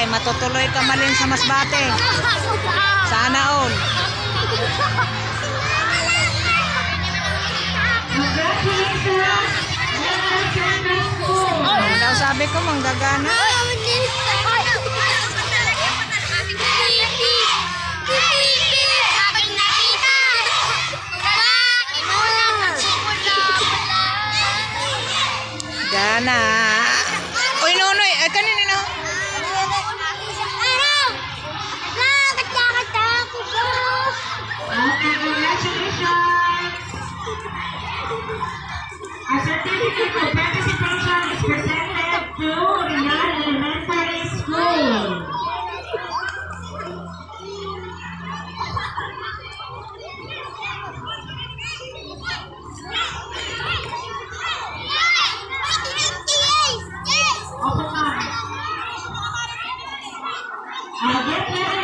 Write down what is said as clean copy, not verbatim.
Ay, matutuloy ka malin sa Masbate. Sana all. Ano daw sabi ko, manggagana. Gana. Uy, Nonoy. Ay, kanina na. A certificate of participation is presented to Rian Elementary School. Opo, ma'am. Get ready.